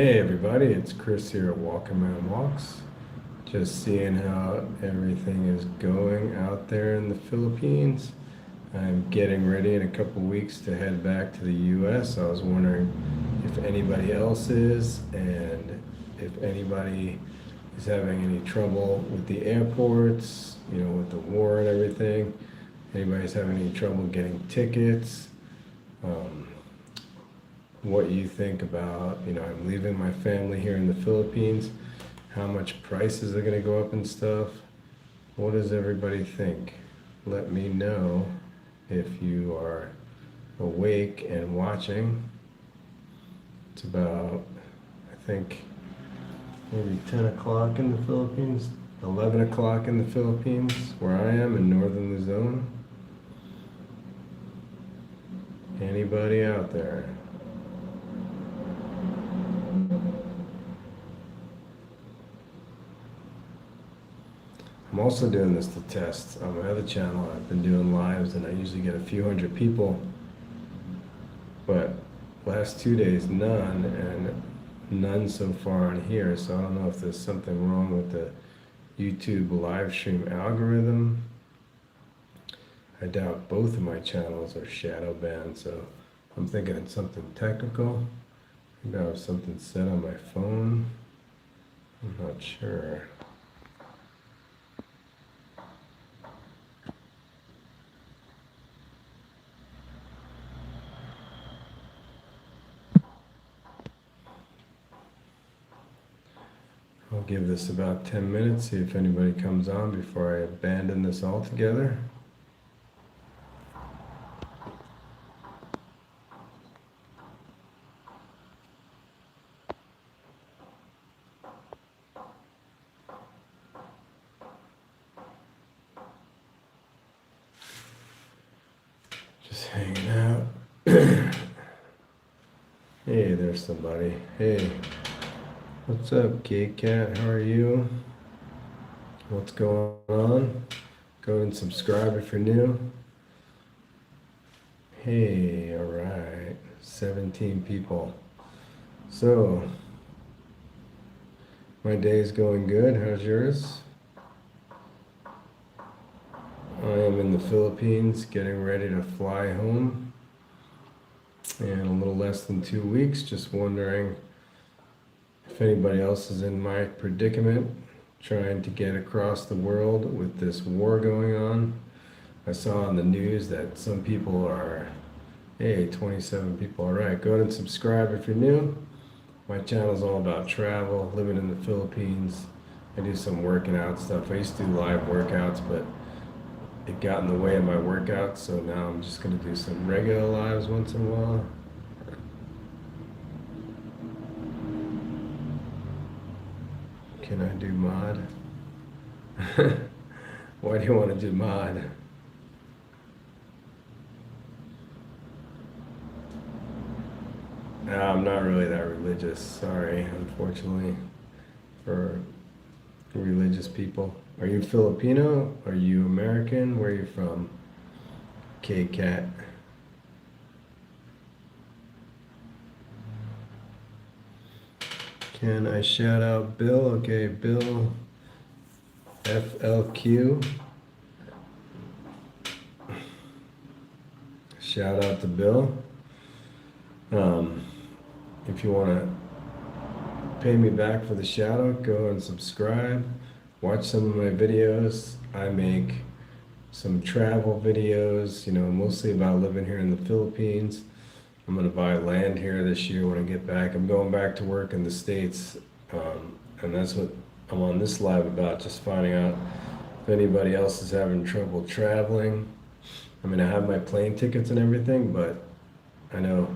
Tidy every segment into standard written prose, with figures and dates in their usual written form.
Hey everybody, it's Chris here at Walking Man Walks. Just seeing how everything is going out there in the Philippines. I'm getting ready in a couple weeks to head back to the US. I was wondering if anybody else is and if anybody is having any trouble with the airports, with the war and everything. Anybody's having any trouble getting tickets. Um, what you think about, I'm leaving my family here in the Philippines, how much prices are going to go up and stuff. What does everybody think? Let me know if you are awake and watching. It's about, I think, maybe 10 o'clock in the Philippines, 11 o'clock in the Philippines, where I am in northern Luzon. Anybody out there? I'm also doing this to test on my other channel. I've been doing lives and I usually get a few hundred people, but last 2 days none, and none so far on here. So I don't know if there's something wrong with the YouTube live stream algorithm. I doubt both of my channels are shadow banned, so I'm thinking it's something technical. Maybe I have something set on my phone. I'm not sure. I'll give this about 10 minutes, see if anybody comes on before I abandon this altogether. Just hanging out. Hey, there's somebody. Hey. What's up, Gay Cat? How are you? What's going on? Go ahead and subscribe if you're new. Hey, all right, 17 people. So, my day's going good. How's yours? I am in the Philippines, getting ready to fly home in a little less than 2 weeks. Just wondering if anybody else is in my predicament, trying to get across the world with this war going on. I saw on the news that some people are, hey, 27 people, all right, go ahead and subscribe if you're new. My channel is all about travel, living in the Philippines. I do some working out stuff. I used to do live workouts, but it got in the way of my workouts, so now I'm just gonna do some regular lives once in a while. Can I do mod? Why do you want to do mod? No, I'm not really that religious. Sorry, unfortunately, for religious people. Are you Filipino? Are you American? Where are you from? K-Cat. Can I shout out Bill? Okay, Bill FLQ. Shout out to Bill. If you want to pay me back for the shout out, go and subscribe. Watch some of my videos. I make some travel videos, mostly about living here in the Philippines. I'm going to buy land here this year when I get back. I'm going back to work in the States, and that's what I'm on this live about, just finding out if anybody else is having trouble traveling. I mean, I have my plane tickets and everything, but I know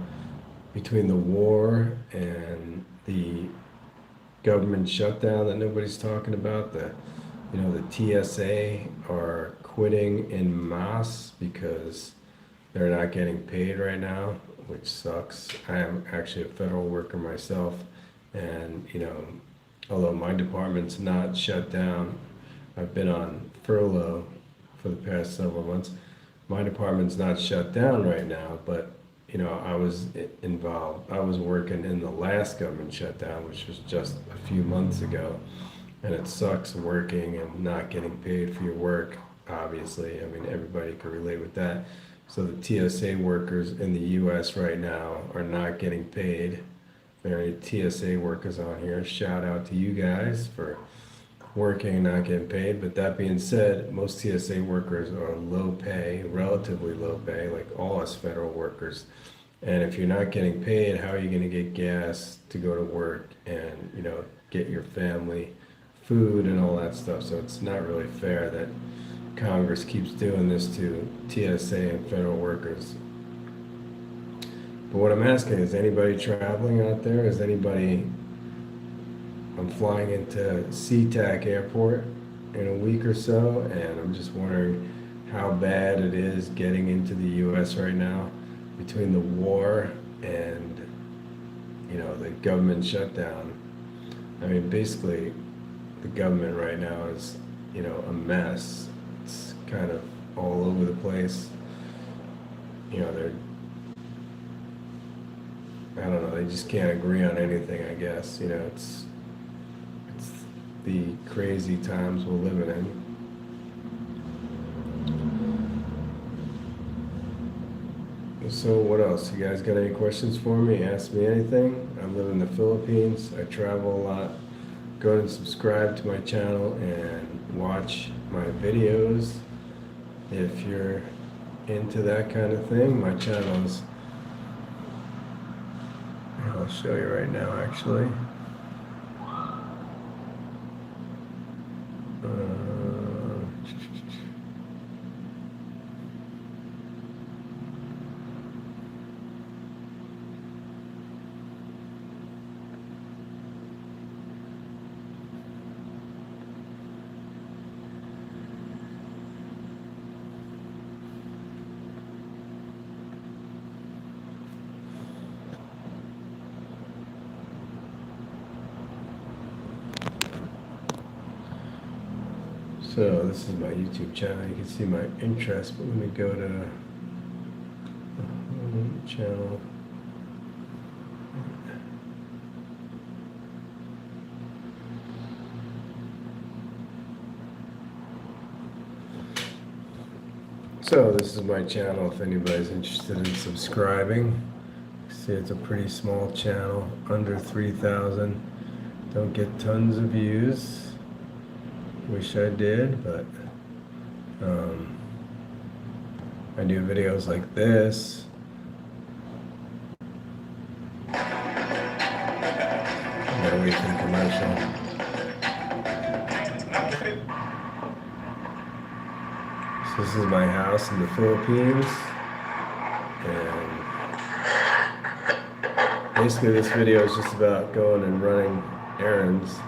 between the war and the government shutdown that nobody's talking about, the TSA are quitting en masse because they're not getting paid right now, which sucks. I am actually a federal worker myself, and although my department's not shut down, I've been on furlough for the past several months. My department's not shut down right now, but you know, I was involved. I was working in the last government shutdown, which was just a few months ago. And it sucks working and not getting paid for your work, obviously. I mean, everybody can relate with that. So the TSA workers in the US right now are not getting paid. There are any TSA workers on here. Shout out to you guys for working and not getting paid. But that being said, most TSA workers are low pay, relatively low pay, like all us federal workers. And if you're not getting paid, how are you going to get gas to go to work and, you know, get your family food and all that stuff? So it's not really fair that Congress keeps doing this to TSA and federal workers. But what I'm asking is, anybody traveling out there? Is anybody? I'm flying into SeaTac Airport in a week or so, and I'm just wondering how bad it is getting into the U.S. right now, between the war and, you know, the government shutdown. I mean, basically, the government right now is, you know, a mess. It's kind of all over the place. You know, I don't know, they just can't agree on anything, I guess. You know, it's the crazy times we're living in. So what else? You guys got any questions for me? Ask me anything. I live in the Philippines. I travel a lot. Go ahead and subscribe to my channel and watch my videos. If you're into that kind of thing, my channel is, I'll show you right now actually. So this is my YouTube channel. You can see my interest, but let me go to channel. So this is my channel if anybody's interested in subscribing. See, it's a pretty small channel, under 3,000. Don't get tons of views. Wish I did, but I do videos like this. Gotta wait for the commercial. So this is my house in the Philippines, and basically this video is just about going and running errands.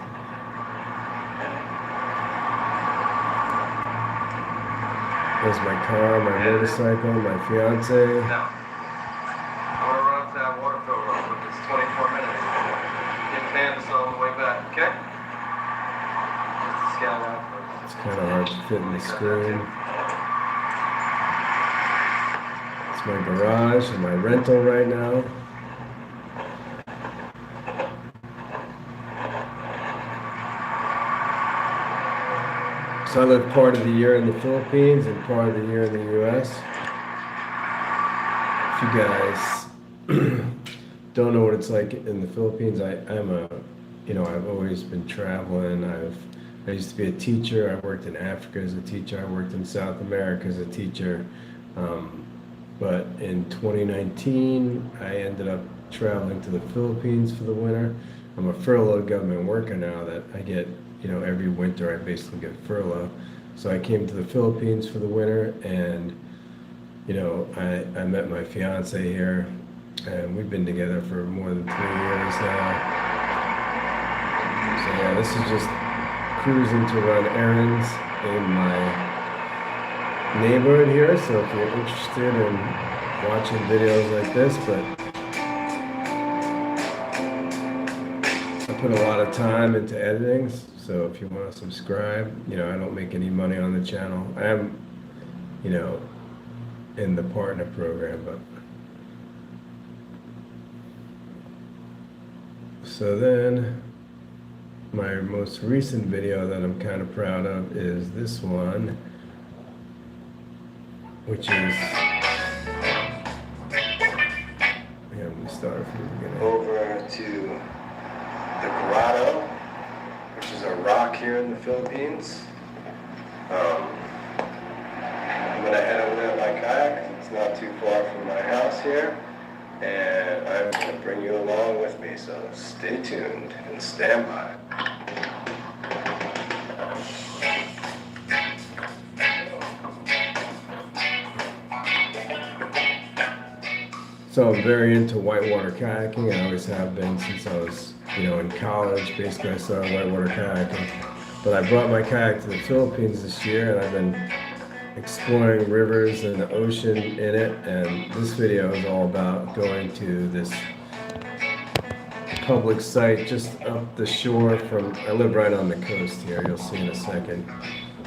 There's my car, my motorcycle, my fiance. Now, I want to run up to that water fill real quick. It's 24 minutes. Get Candace on the way back, okay? Just to scout out first. It's kind of hard to fit in the screen. It's my garage and my rental right now. So I live part of the year in the Philippines and part of the year in the US. If you guys don't know what it's like in the Philippines, I've always been traveling. I used to be a teacher. I worked in Africa as a teacher. I worked in South America as a teacher. But in 2019, I ended up traveling to the Philippines for the winter. I'm a furloughed government worker now that I get, you know, every winter I basically get furlough. So I came to the Philippines for the winter, and, you know, I met my fiance here, and we've been together for more than 3 years now. So yeah, this is just cruising to run errands in my neighborhood here. So if you're interested in watching videos like this, but I put a lot of time into editing, so if you want to subscribe, you know, I don't make any money on the channel. I am, you know, in the partner program, but So then, my most recent video that I'm kind of proud of is this one, which is, let me start from the beginning. Over to the Grotto, which is a rock here in the Philippines. I'm gonna head over there in my kayak. It's not too far from my house here, and I'm gonna bring you along with me. So stay tuned and stand by. So I'm very into whitewater kayaking. I always have been since I was, in college. Basically, I started whitewater kayaking. But I brought my kayak to the Philippines this year, and I've been exploring rivers and the ocean in it. And this video is all about going to this public site just up the shore from, I live right on the coast here, you'll see in a second.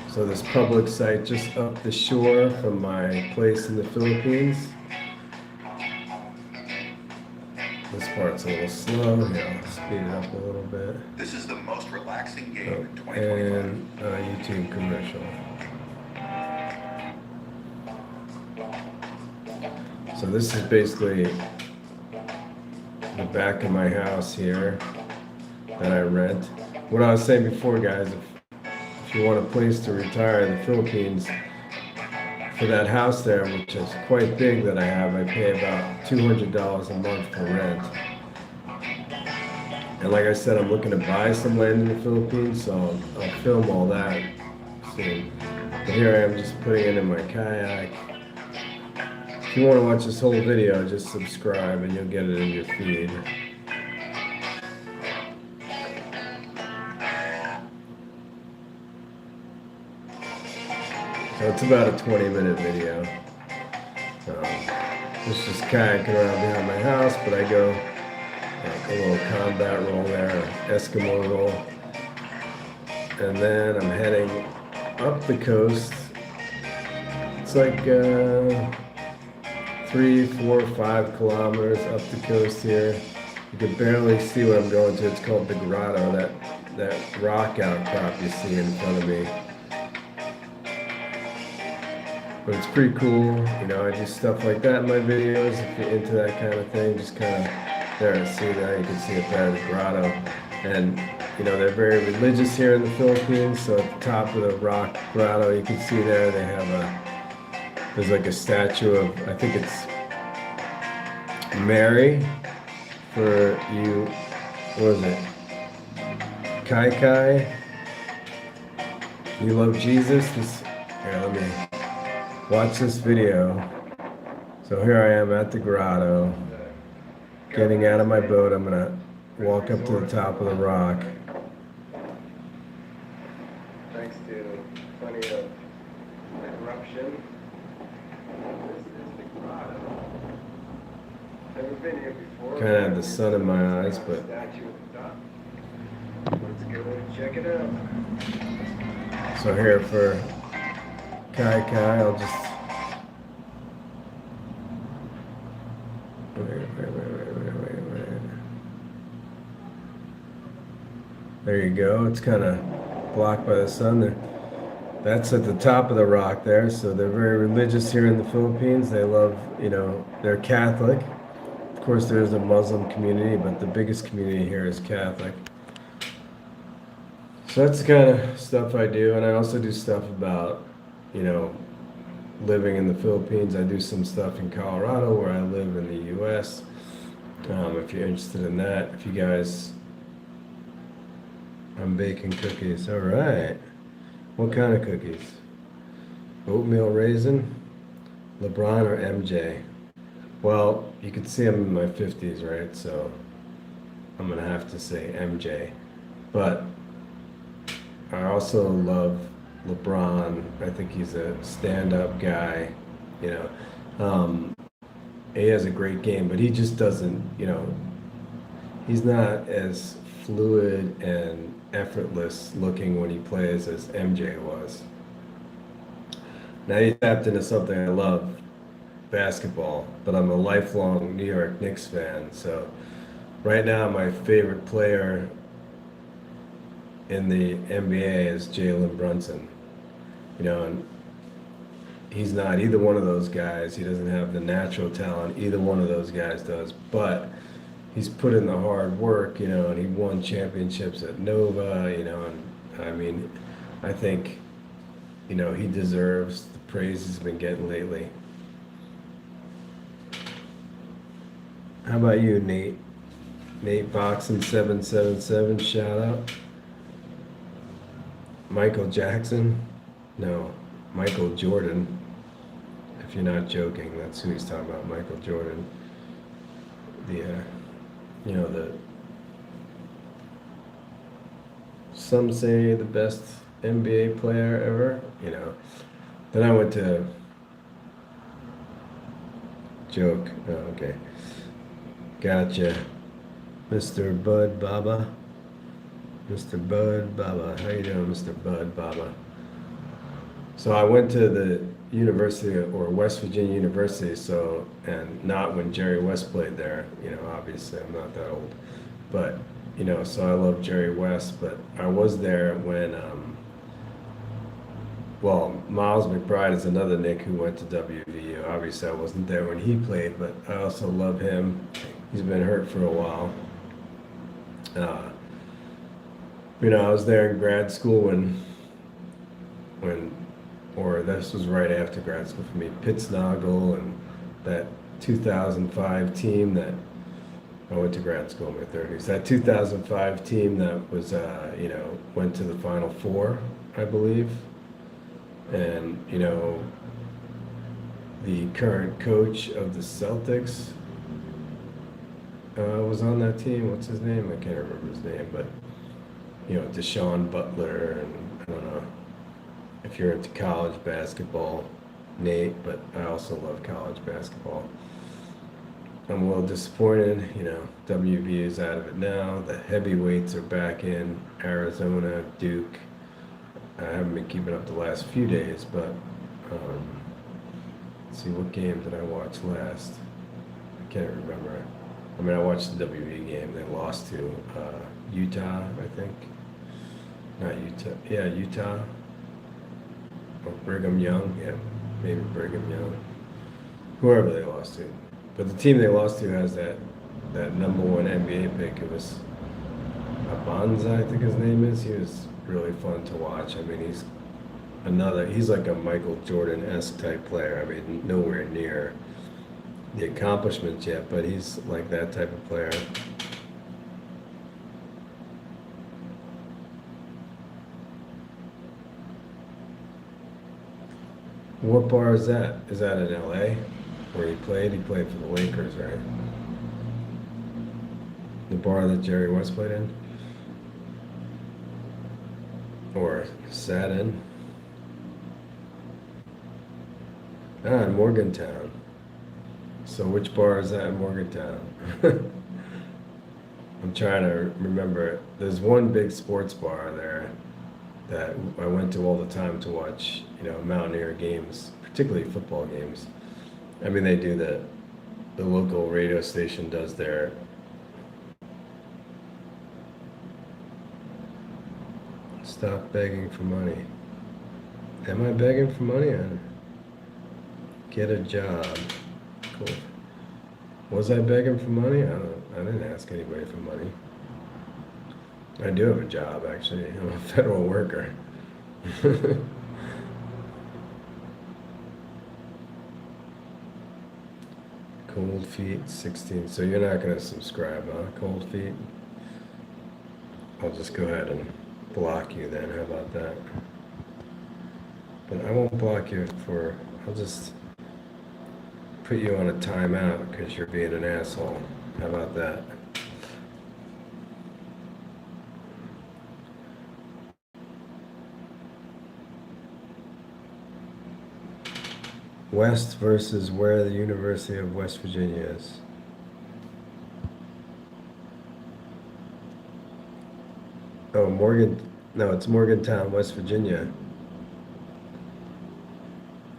So this public site just up the shore from my place in the Philippines. This part's a little slow. Here, I'll speed it up a little bit. This is the most relaxing game in 2025. And YouTube commercial. So this is basically the back of my house here that I rent. What I was saying before, guys, if you want a place to retire in the Philippines, for that house there, which is quite big that I have, I pay about $200 a month for rent. And like I said, I'm looking to buy some land in the Philippines, so I'll film all that soon. But here I am just putting it in my kayak. If you want to watch this whole video, just subscribe and you'll get it in your feed. So it's about a 20-minute video. It's just kayaking around behind my house, but I go like a little combat roll there, Eskimo roll. And then I'm heading up the coast. It's like 3, 4, 5 kilometers up the coast here. You can barely see what I'm going to. It's called the Grotto, that rock outcrop you see in front of me. But it's pretty cool, I do stuff like that in my videos. If you're into that kind of thing, just kind of, there, see there, you can see it there, the grotto. And, they're very religious here in the Philippines, so at the top of the rock grotto, you can see there, they have there's like a statue of, I think it's Mary, for you, what is it, Kai, you love Jesus? Here, let me watch this video. So here I am at the grotto, getting out of my boat. I'm gonna walk up to the top of the rock. Thanks to plenty of eruption. This is the grotto. Never been here before. Kind of have the sun in my eyes, but let's go and check it out. So here for Kai, I'll just wait. There you go. It's kind of blocked by the sun there. That's at the top of the rock there. So they're very religious here in the Philippines. They love, they're Catholic. Of course, there's a Muslim community, but the biggest community here is Catholic. So that's the kind of stuff I do, and I also do stuff about living in the Philippines. I do some stuff in Colorado where I live in the US. If you're interested in that, if you guys, I'm baking cookies. All right. What kind of cookies? Oatmeal raisin, LeBron or MJ? Well, you can see I'm in my 50s, right? So I'm gonna have to say MJ. But I also love LeBron. I think he's a stand-up guy, he has a great game, but he just doesn't, he's not as fluid and effortless looking when he plays as MJ was. Now he tapped into something I love, basketball, but I'm a lifelong New York Knicks fan, so right now, my favorite player in the NBA is Jalen Brunson. You know, and he's not either one of those guys. He doesn't have the natural talent either one of those guys does, but he's put in the hard work, you know, and he won championships at Nova, you know, and I mean, I think, you know, he deserves the praise he's been getting lately. How about you, Nate? Nate Boxing 777, shout out. Michael Jackson? No, Michael Jordan. If you're not joking, that's who he's talking about, Michael Jordan. The, you know, some say the best NBA player ever, you know. Then I went to joke. Oh, okay. Gotcha. Mr. Bud Baba. Mr. Bud Baba. How you doing, Mr. Bud Baba? So I went to the University or West Virginia University, so, and not when Jerry West played there, you know, obviously I'm not that old, but, you know, so I love Jerry West, but I was there when, well, Miles McBride is another Nick who went to WVU. Obviously I wasn't there when he played, but I also love him. He's been hurt for a while. You know, I was there in grad school when or this was right after grad school for me, Pittsnoggle and that 2005 team that I went to grad school in my 30s. That 2005 team that was, you know, went to the Final Four, I believe. And, you know, the current coach of the Celtics was on that team. What's his name? I can't remember his name, but, you know, Deshaun Butler and I don't know if you're into college basketball, Nate, but I also love college basketball. I'm a little disappointed, you know, WV is out of it now. The heavyweights are back in Arizona, Duke. I haven't been keeping up the last few days, but let's see, what game did I watch last? I can't remember. I mean, I watched the WV game. They lost to Utah, I think. Not Utah. Yeah, Utah. Or Brigham Young. Yeah, maybe Brigham Young. Whoever they lost to. But the team they lost to has that #1 NBA pick. It was Abanza, I think his name is. He was really fun to watch. I mean, he's like a Michael Jordan-esque type player. I mean, nowhere near the accomplishments yet, but he's like that type of player. What bar is that? Is that in LA where he played? He played for the Lakers, right? The bar that Jerry West played in? Or sat in? In Morgantown. So which bar is that in Morgantown? I'm trying to remember. There's one big sports bar there that I went to all the time to watch, you know, Mountaineer games, particularly football games. I mean, they do the local radio station does their stop begging for money. Am I begging for money? Get a job. Cool. Was I begging for money? I didn't ask anybody for money. I do have a job, actually. I'm a federal worker. Cold Feet 16. So you're not going to subscribe, huh? Cold Feet? I'll just go ahead and block you then. How about that? But I won't block you I'll just put you on a timeout because you're being an asshole. How about that? West versus where the University of West Virginia is. Oh, no, it's Morgantown, West Virginia.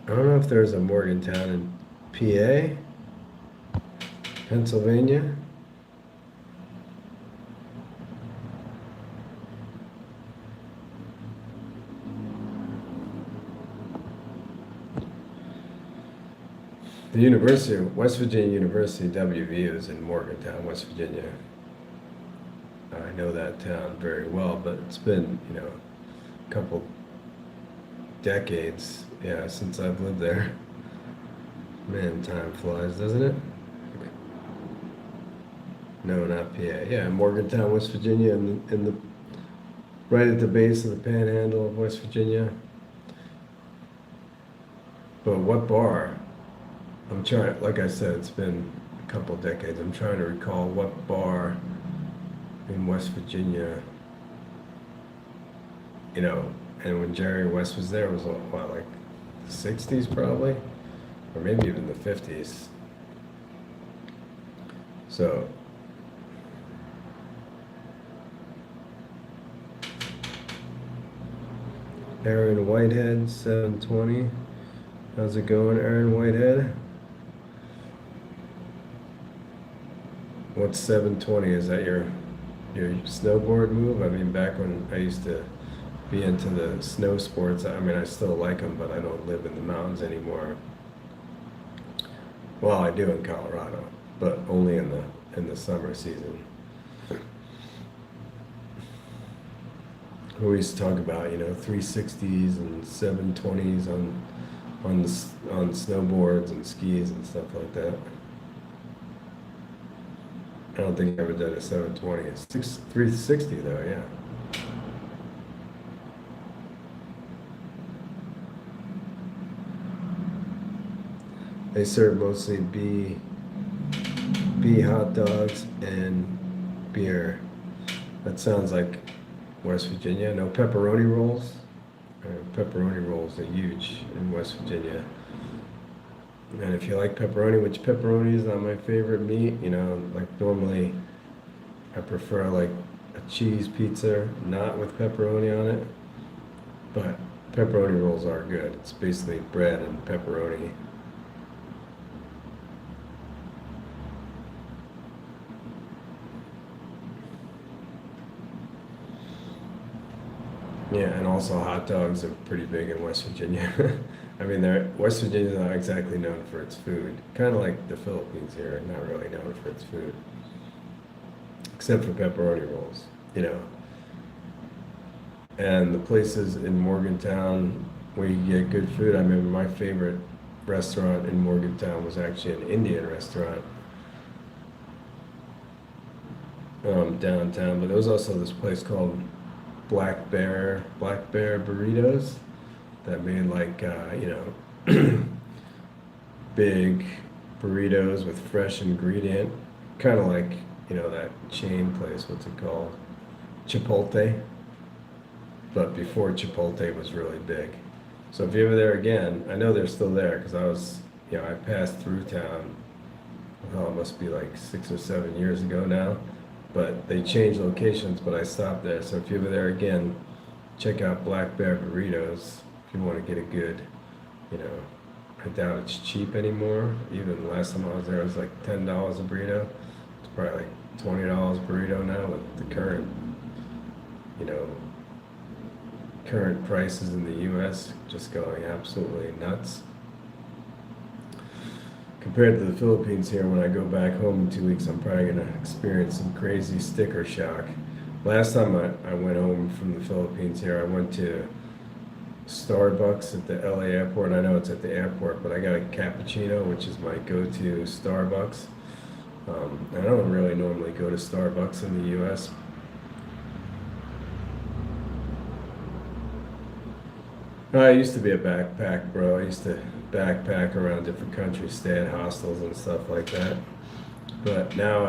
I don't know if there's a Morgantown in PA, Pennsylvania. The University of West Virginia University, WVU, is in Morgantown, West Virginia. I know that town very well, but it's been, a couple decades, yeah, since I've lived there. Man, time flies, doesn't it? No, not PA. Yeah, Morgantown, West Virginia, in the right at the base of the Panhandle of West Virginia. But what bar? I'm trying, like I said, it's been a couple decades. I'm trying to recall what bar in West Virginia, and when Jerry West was there, it was what, like the 60s probably, or maybe even the 50s. So, Aaron Whitehead, 720. How's it going, Aaron Whitehead? What's 720? Is that your snowboard move? I mean, back when I used to be into the snow sports, I mean, I still like them, but I don't live in the mountains anymore. Well, I do in Colorado, but only in the summer season. We used to talk about 360s and 720s on snowboards and skis and stuff like that. I don't think I ever did a 720. It's 360 though, yeah. They serve mostly bee hot dogs and beer. That sounds like West Virginia. No pepperoni rolls. Pepperoni rolls are huge in West Virginia. And if you like pepperoni, which pepperoni is not my favorite meat, like normally I prefer like a cheese pizza, not with pepperoni on it. But pepperoni rolls are good. It's basically bread and pepperoni. Yeah, and also hot dogs are pretty big in West Virginia. I mean, West Virginia is not exactly known for its food. Kind of like the Philippines here, not really known for its food. Except for pepperoni rolls, And the places in Morgantown where you get good food, I remember my favorite restaurant in Morgantown was actually an Indian restaurant downtown. But there was also this place called Black Bear burritos that made like big burritos with fresh ingredient, kind of like that chain place. What's it called? Chipotle. But before Chipotle was really big. So if you're ever there again, I know they're still there because I passed through town. Oh, it must be like 6 or 7 years ago now. But they changed locations, but I stopped there. So if you're ever there again, check out Black Bear Burritos if you want to get a good, I doubt it's cheap anymore. Even last time I was there, it was like $10 a burrito. It's probably like $20 a burrito now with the current, current prices in the U.S. just going absolutely nuts. Compared to the Philippines here, when I go back home in 2 weeks, I'm probably going to experience some crazy sticker shock. Last time I went home from the Philippines here, I went to Starbucks at the LA airport. I know it's at the airport, but I got a cappuccino, which is my go-to Starbucks. I don't really normally go to Starbucks in the U.S. I used to be a backpack, bro. I used to backpack around different countries, stay at hostels and stuff like that. But now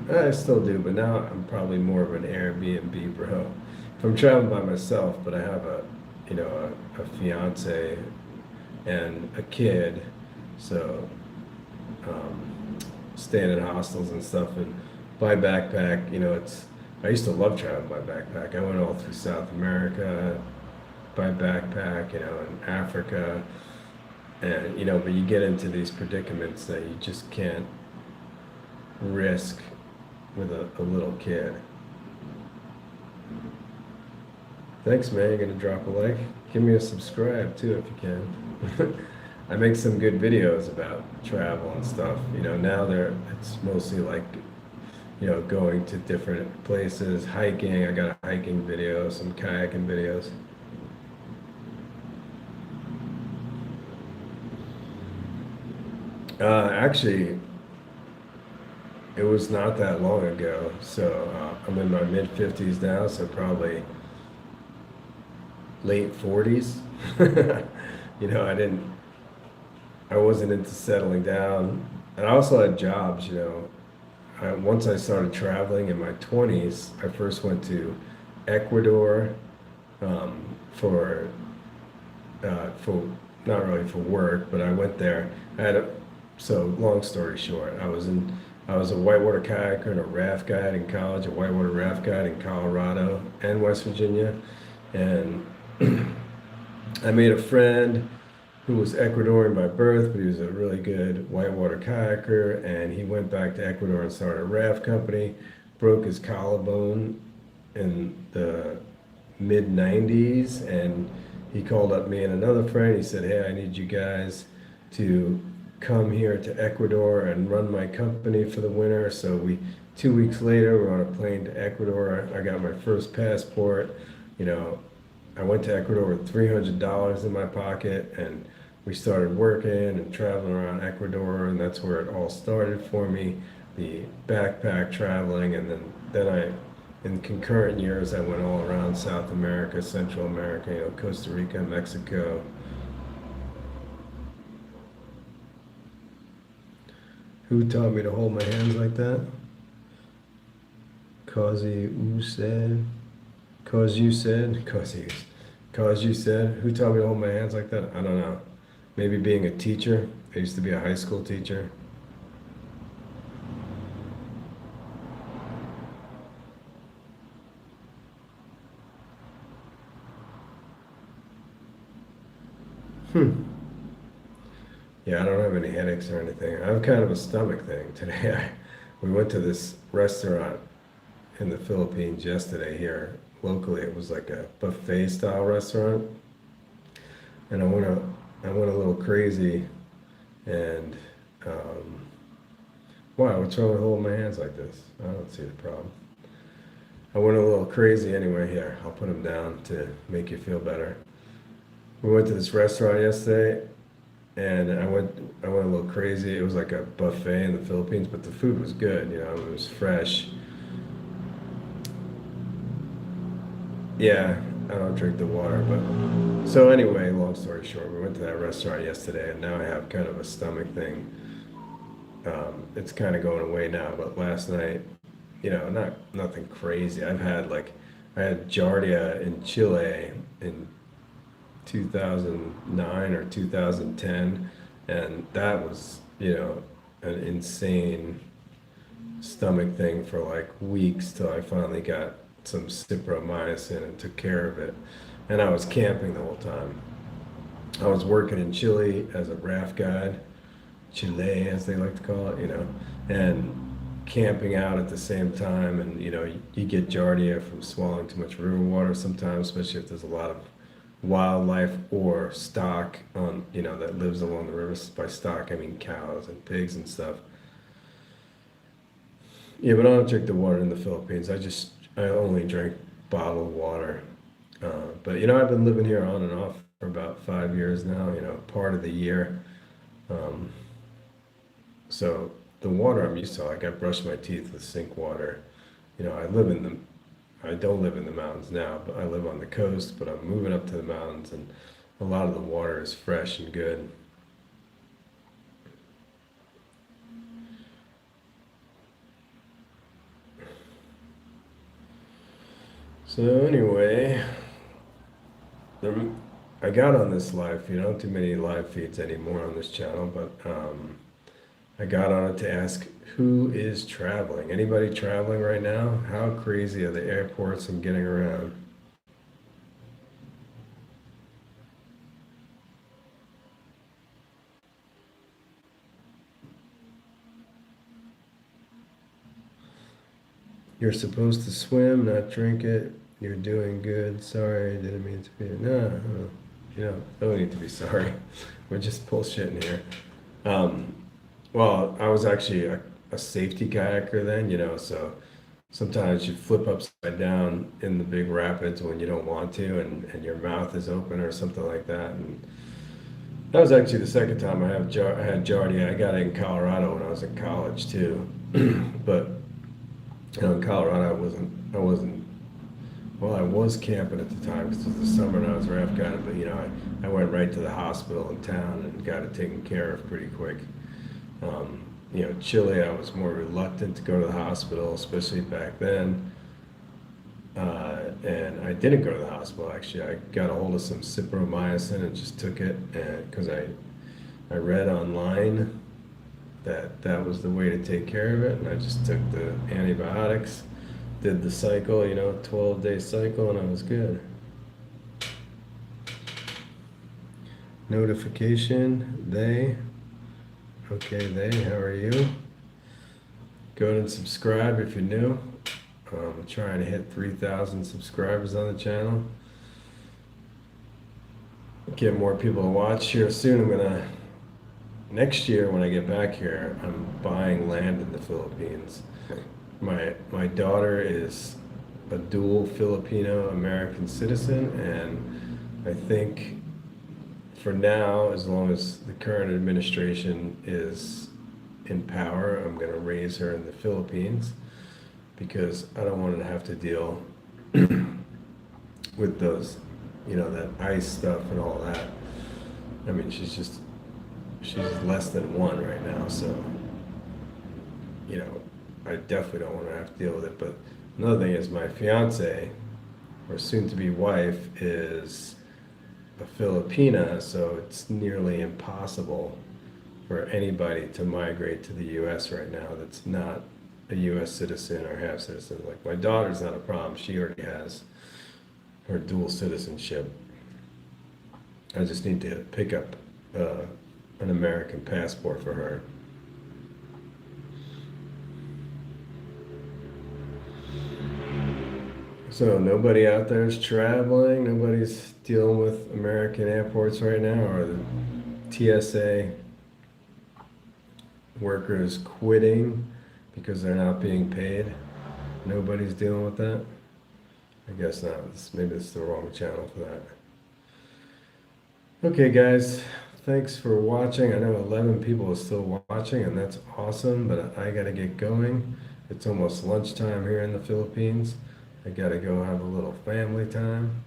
I still do, but now I'm probably more of an Airbnb bro. If I'm traveling by myself, but I have a fiance and a kid, so staying at hostels and stuff, and by backpack, I used to love traveling by backpack. I went all through South America by backpack, in Africa, and but you get into these predicaments that you just can't risk with a little kid. Thanks, man. You're gonna drop a like. Give me a subscribe too if you can. I make some good videos about travel and stuff. You know, now it's mostly like, you know, going to different places, hiking. I got a hiking video, some kayaking videos. Actually, it was not that long ago. So I'm in my mid 50s now, so probably late 40s. You know, I wasn't into settling down. And I also had jobs, you know. Once I started traveling in my 20s, I first went to Ecuador for for not really for work, but I went there. So long story short, I was a whitewater kayaker and a raft guide in college, a whitewater raft guide in Colorado and West Virginia, and I made a friend who was Ecuadorian by birth, but he was a really good whitewater kayaker, and he went back to Ecuador and started a raft company, broke his collarbone in the mid 90s, and he called up me and another friend. He said, "Hey, I need you guys to come here to Ecuador and run my company for the winter." So 2 weeks later, we're on a plane to Ecuador. I got my first passport. You know, I went to Ecuador with $300 in my pocket, and we started working and traveling around Ecuador, and that's where it all started for me, the backpack traveling, and then in concurrent years, I went all around South America, Central America, you know, Costa Rica, Mexico. Who taught me to hold my hands like that? Who said? Cause you said. Who taught me to hold my hands like that? I don't know. Maybe being a teacher. I used to be a high school teacher. Hmm. Yeah, I don't have any headaches or anything. I have kind of a stomach thing today. We went to this restaurant in the Philippines yesterday here locally. It was like a buffet style restaurant, and I went a little crazy. And why? What's wrong with holding my hands like this? I don't see the problem. I went a little crazy anyway. Here, I'll put them down to make you feel better. We went to this restaurant yesterday, and I went a little crazy. It was like a buffet in the Philippines, but the food was good. You know, it was fresh. Yeah, I don't drink the water, but so anyway, long story short, we went to that restaurant yesterday, and now I have kind of a stomach thing. It's kind of going away now, but last night, you know, nothing crazy. I had Giardia in Chile in 2009 or 2010, and that was, you know, an insane stomach thing for like weeks till I finally got some cipromycin and took care of it. And I was camping the whole time. I was working in Chile as a raft guide, Chile as they like to call it, you know, and camping out at the same time. And you know, you get giardia from swallowing too much river water sometimes, especially if there's a lot of wildlife or stock on, you know, that lives along the rivers. By stock, I mean cows and pigs and stuff. Yeah, but I don't drink the water in the Philippines. I only drink bottled water. But you know, I've been living here on and off for about 5 years now. You know, part of the year. Um, so the water I'm used to, like I brush my teeth with sink water. You know, I don't live in the mountains now, but I live on the coast. But I'm moving up to the mountains, and a lot of the water is fresh and good. So anyway, the, I got on this live feed. I don't do many live feeds anymore on this channel, but I got on it to ask who is traveling. Anybody traveling right now? How crazy are the airports and getting around? You're supposed to swim, not drink it. You're doing good. Sorry, I didn't mean to be. No, no. You know, no need to be sorry. We're just bullshitting here. Well, I was actually a safety kayaker then, you know, so sometimes you flip upside down in the big rapids when you don't want to, and your mouth is open or something like that. And that was actually the second time I had Giardia. I got it in Colorado when I was in college too. But you know, in Colorado, well, I was camping at the time because it was the summer and I was raft guiding, but you know, I went right to the hospital in town and got it taken care of pretty quick. You know, Chile, I was more reluctant to go to the hospital, especially back then. And I didn't go to the hospital, actually. I got a hold of some cipromycin and just took it, and because I read online that that was the way to take care of it, and I just took the antibiotics, did the cycle, you know, 12-day cycle, and I was good. Notification, okay, how are you? Go ahead and subscribe if you're new. I'm trying to hit 3,000 subscribers on the channel. Get more people to watch here soon. Next year when I get back here, I'm buying land in the Philippines. My daughter is a dual Filipino-American citizen, and I think for now, as long as the current administration is in power, I'm going to raise her in the Philippines because I don't want her to have to deal with those, you know, that ICE stuff and all that. I mean, she's less than 1 right now, so, you know, I definitely don't want to have to deal with it. But another thing is my fiance, or soon-to-be wife, is a Filipina, so it's nearly impossible for anybody to migrate to the U.S. right now that's not a U.S. citizen or half citizen. Like, my daughter's not a problem. She already has her dual citizenship. I just need to pick up an American passport for her. So nobody out there is traveling, nobody's dealing with American airports right now, or the TSA workers quitting because they're not being paid. Nobody's dealing with that. I guess not. Maybe it's the wrong channel for that. Okay, guys, thanks for watching. I know 11 people are still watching, and that's awesome, but I gotta get going. It's almost lunchtime here in the Philippines. I gotta go have a little family time.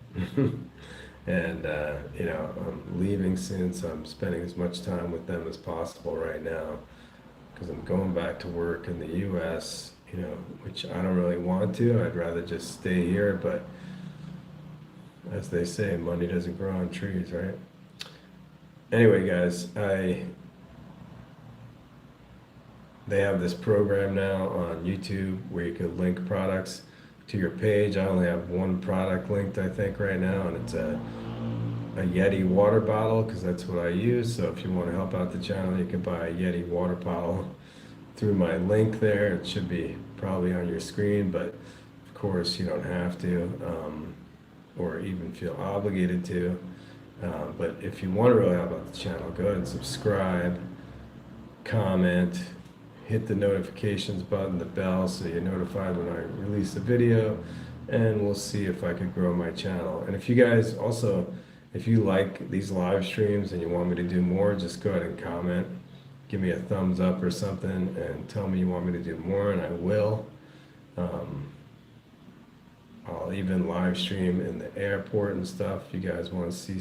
And, you know, I'm leaving soon, so I'm spending as much time with them as possible right now because I'm going back to work in the U.S., you know, which I don't really want to. I'd rather just stay here, but as they say, money doesn't grow on trees, right? Anyway, guys, they have this program now on YouTube where you can link products to your page. I only have one product linked, I think, right now, and it's a Yeti water bottle because that's what I use. So if you want to help out the channel, you can buy a Yeti water bottle through my link there. It should be probably on your screen, but of course you don't have to, or even feel obligated to. But if you want to really help out the channel, go ahead and subscribe, comment, hit the notifications button, the bell, so you're notified when I release a video, and we'll see if I can grow my channel. And if you guys also, if you like these live streams and you want me to do more, just go ahead and comment, give me a thumbs up or something, and tell me you want me to do more, and I will. I'll even live stream in the airport and stuff. If you guys want to see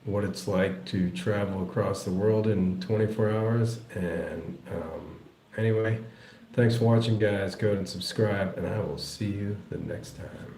what it's like to travel across the world in 24 hours. And anyway, thanks for watching, guys. Go ahead and subscribe, and I will see you the next time.